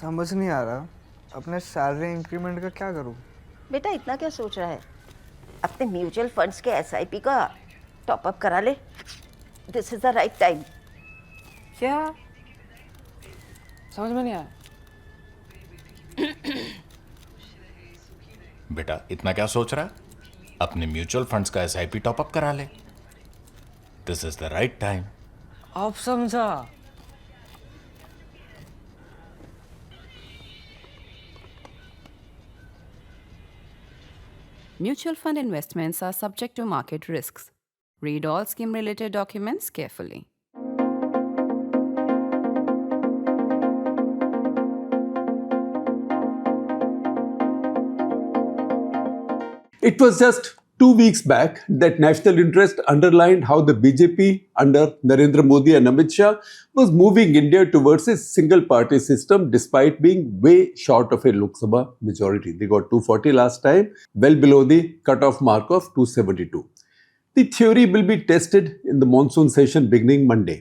समझ नहीं आ रहा अपने सैलरी इंक्रीमेंट का क्या करूं। बेटा इतना क्या सोच रहा है? अपने म्यूचुअल फंड्स के एसआईपी का टॉप अप करा ले। This is the right time. क्या समझ में नहीं आया? बेटा इतना क्या सोच रहा है? अपने म्यूचुअल फंड्स का एसआईपी टॉपअप करा ले। This is the right time. अब समझा। Mutual fund investments are subject to market risks. Read all scheme-related documents carefully. It was just 2 weeks back that national interest underlined how the BJP under Narendra Modi and Amit Shah was moving India towards a single party system despite being way short of a Lok Sabha majority. They got 240 last time, well below the cutoff mark of 272. The theory will be tested in the monsoon session beginning Monday.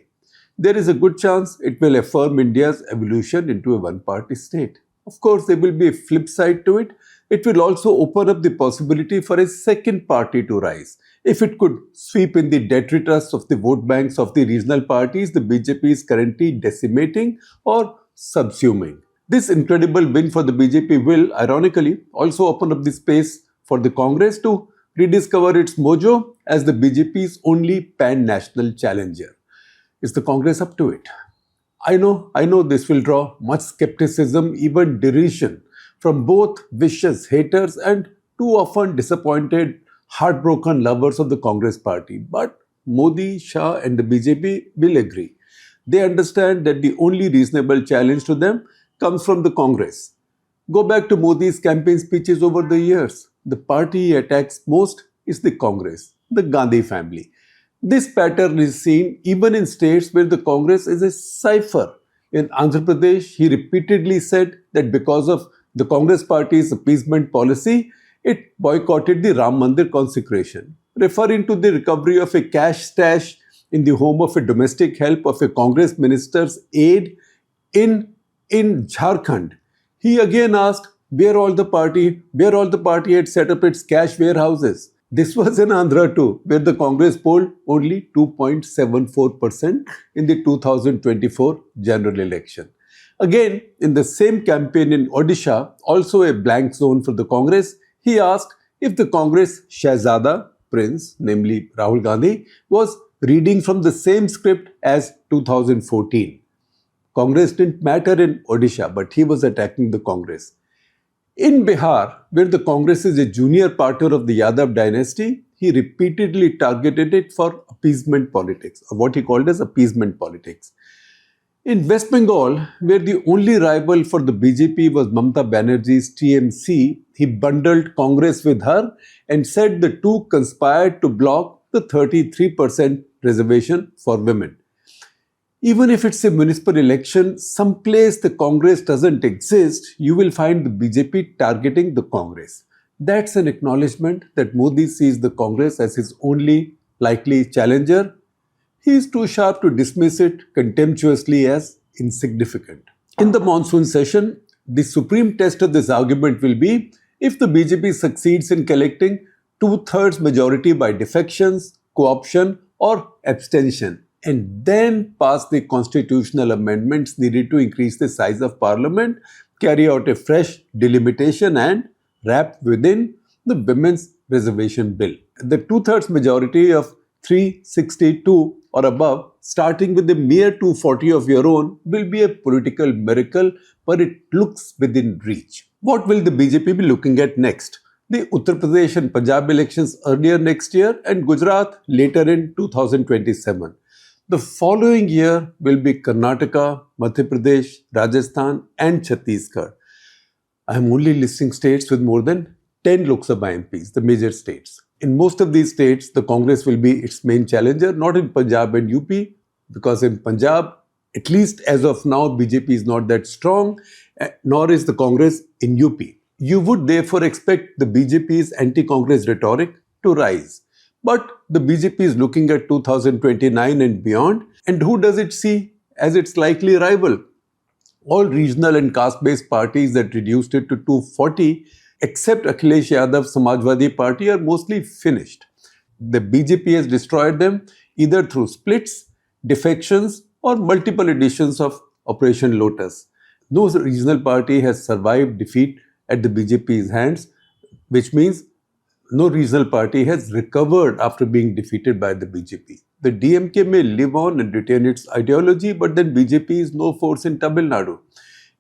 There is a good chance it will affirm India's evolution into a one-party state. Of course, there will be a flip side to it. It will also open up the possibility for a second party to rise. If it could sweep in the detritus of the vote banks of the regional parties the BJP is currently decimating or subsuming. This incredible win for the BJP will, ironically, also open up the space for the Congress to rediscover its mojo as the BJP's only pan-national challenger. Is the Congress up to it? I know this will draw much skepticism, even derision, from both vicious haters and too often disappointed, heartbroken lovers of the Congress party. But Modi, Shah and the BJP will agree. They understand that the only reasonable challenge to them comes from the Congress. Go back to Modi's campaign speeches over the years. The party he attacks most is the Congress, the Gandhi family. This pattern is seen even in states where the Congress is a cipher. In Andhra Pradesh, he repeatedly said that because of the Congress party's appeasement policy, it boycotted the Ram Mandir consecration, referring to the recovery of a cash stash in the home of a domestic help of a Congress minister's aide in Jharkhand. He again asked where all the party had set up its cash warehouses. This was in Andhra too, where the Congress polled only 2.74% in the 2024 general election. Again, in the same campaign in Odisha, also a blank zone for the Congress, he asked if the Congress Shahzada, Prince, namely Rahul Gandhi, was reading from the same script as 2014. Congress didn't matter in Odisha, but he was attacking the Congress. In Bihar, where the Congress is a junior partner of the Yadav dynasty, he repeatedly targeted it for appeasement politics, or what he called as appeasement politics. In West Bengal, where the only rival for the BJP was Mamata Banerjee's TMC, he bundled Congress with her and said the two conspired to block the 33% reservation for women. Even if it's a municipal election, someplace the Congress doesn't exist, you will find the BJP targeting the Congress. That's an acknowledgement that Modi sees the Congress as his only likely challenger. He is too sharp to dismiss it contemptuously as insignificant. In the monsoon session, the supreme test of this argument will be if the BJP succeeds in collecting 2/3 majority by defections, co-option or abstention, and then pass the constitutional amendments needed to increase the size of parliament, carry out a fresh delimitation and wrap within the women's reservation bill. The 2/3 majority of 362 or above, starting with a mere 240 of your own, will be a political miracle, but it looks within reach. What will the BJP be looking at next? The Uttar Pradesh and Punjab elections earlier next year and Gujarat later in 2027. The following year will be Karnataka, Madhya Pradesh, Rajasthan and Chhattisgarh. I am only listing states with more than 10 Lok Sabha MPs, the major states. In most of these states, the Congress will be its main challenger, not in Punjab and UP, because in Punjab, at least as of now, BJP is not that strong, nor is the Congress in UP. You would therefore expect the BJP's anti-Congress rhetoric to rise. But the BJP is looking at 2029 and beyond, and who does it see as its likely rival? All regional and caste-based parties that reduced it to 240, except Akhilesh Yadav Samajwadi Party, are mostly finished. The BJP has destroyed them either through splits, defections, or multiple editions of Operation Lotus. No regional party has survived defeat at the BJP's hands, which means no regional party has recovered after being defeated by the BJP. The DMK may live on and retain its ideology, but then BJP is no force in Tamil Nadu.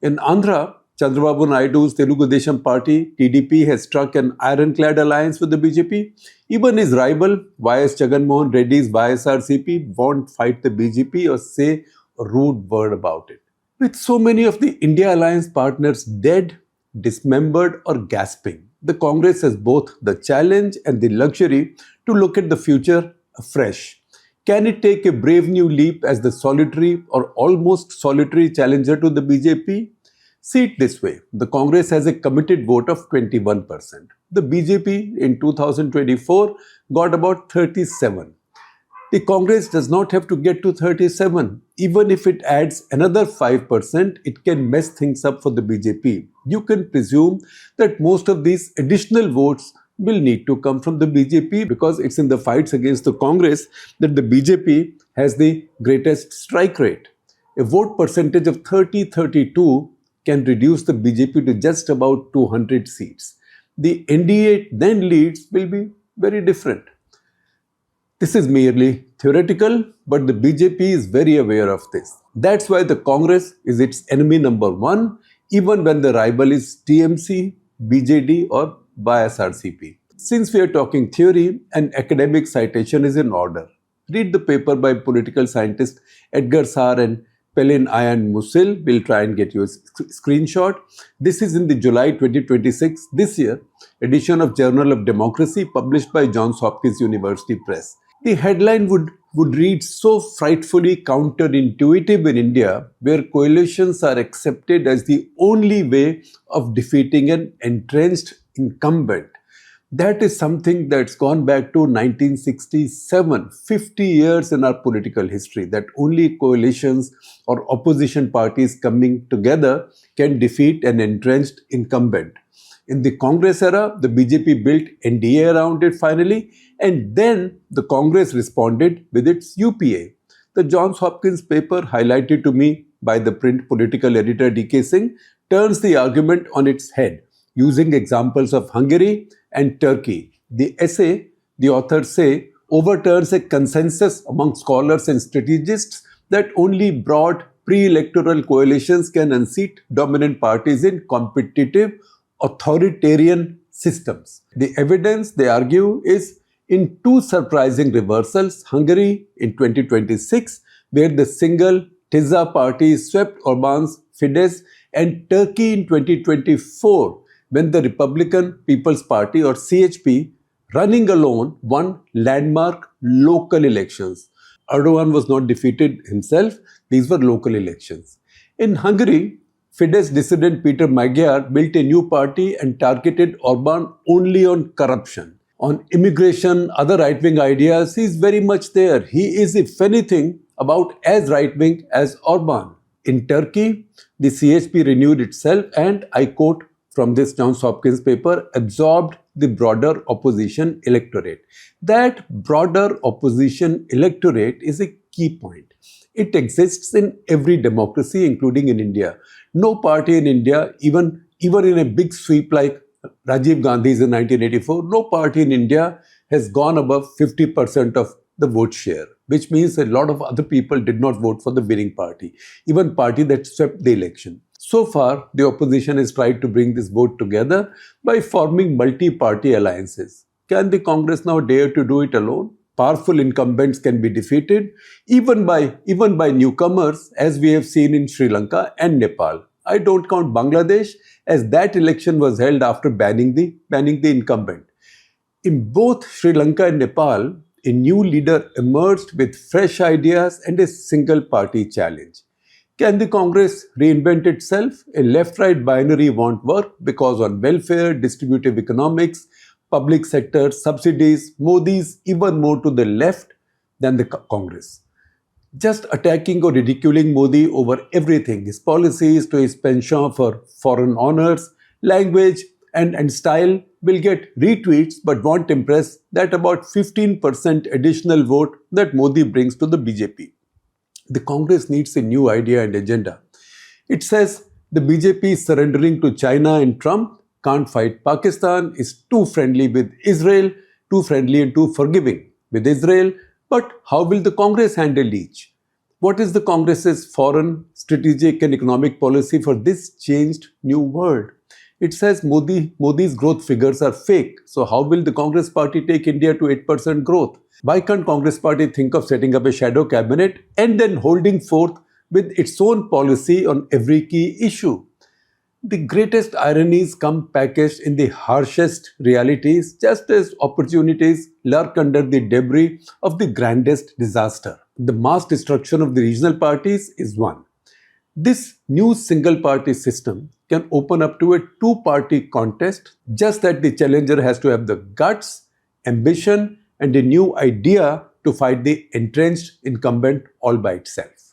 In Andhra, Chandrababu Naidu's Telugu Desam Party, TDP, has struck an ironclad alliance with the BJP. Even his rival, YS Jaganmohan Reddy's YSRCP, won't fight the BJP or say a rude word about it. With so many of the India Alliance partners dead, dismembered, or gasping, the Congress has both the challenge and the luxury to look at the future afresh. Can it take a brave new leap as the solitary or almost solitary challenger to the BJP? See it this way, the Congress has a committed vote of 21%. The BJP in 2024 got about 37%. The Congress does not have to get to 37. Even if it adds another 5%, it can mess things up for the BJP. You can presume that most of these additional votes will need to come from the BJP because it's in the fights against the Congress that the BJP has the greatest strike rate. A vote percentage of 30-32 can reduce the BJP to just about 200 seats. The NDA then leads will be very different. This is merely theoretical, but the BJP is very aware of this. That's why the Congress is its enemy number one, even when the rival is TMC, BJD or YSRCP. Since we are talking theory, an academic citation is in order. Read the paper by political scientist Edgar Saar and Pelin Ayan Musil. We'll try and get you a screenshot. This is in the July 2026, this year, edition of Journal of Democracy published by Johns Hopkins University Press. The headline would read so frightfully counterintuitive in India, where coalitions are accepted as the only way of defeating an entrenched incumbent. That is something that's gone back to 1967, 50 years in our political history, that only coalitions or opposition parties coming together can defeat an entrenched incumbent. In the Congress era, the BJP built NDA around it finally, and then the Congress responded with its UPA. The Johns Hopkins paper, highlighted to me by the print political editor D.K. Singh, turns the argument on its head, using examples of Hungary and Turkey. The essay, the authors say, overturns a consensus among scholars and strategists that only broad pre-electoral coalitions can unseat dominant parties in competitive authoritarian systems. The evidence, they argue, is in two surprising reversals: Hungary in 2026, where the single Tisza party swept Orban's Fidesz, and Turkey in 2024, when the Republican People's Party or CHP, running alone, won landmark local elections. Erdogan was not defeated himself, these were local elections. In Hungary, Fidesz dissident Peter Magyar built a new party and targeted Orban only on corruption. On immigration, other right-wing ideas, he is very much there. He is, if anything, about as right-wing as Orban. In Turkey, the CHP renewed itself and, I quote from this Johns Hopkins paper, absorbed the broader opposition electorate. That broader opposition electorate is a key point. It exists in every democracy, including in India. No party in India, even in a big sweep like Rajiv Gandhi's in 1984, no party in India has gone above 50% of the vote share, which means a lot of other people did not vote for the winning party, even party that swept the election. So far, the opposition has tried to bring this vote together by forming multi-party alliances. Can the Congress now dare to do it alone? Powerful incumbents can be defeated even by newcomers, as we have seen in Sri Lanka and Nepal. I don't count Bangladesh, as that election was held after banning the incumbent. In both Sri Lanka and Nepal, a new leader emerged with fresh ideas and a single party challenge. Can the Congress reinvent itself? A left-right binary won't work because on welfare, distributive economics, public sector, subsidies, Modi's even more to the left than the Congress. just attacking or ridiculing Modi over everything, his policies to his penchant for foreign honors, language, and style will get retweets but won't impress that about 15% additional vote that Modi brings to the BJP. The Congress needs a new idea and agenda. It says the BJP is surrendering to China and Trump, can't fight Pakistan, is too friendly with Israel, too friendly and too forgiving with Israel. But how will the Congress handle each? What is the Congress's foreign, strategic and economic policy for this changed new world? It says Modi's growth figures are fake. So how will the Congress party take India to 8% growth? Why can't Congress party think of setting up a shadow cabinet and then holding forth with its own policy on every key issue? The greatest ironies come packaged in the harshest realities, just as opportunities lurk under the debris of the grandest disaster. The mass destruction of the regional parties is one. This new single-party system can open up to a two-party contest, just that the challenger has to have the guts, ambition, and a new idea to fight the entrenched incumbent all by itself.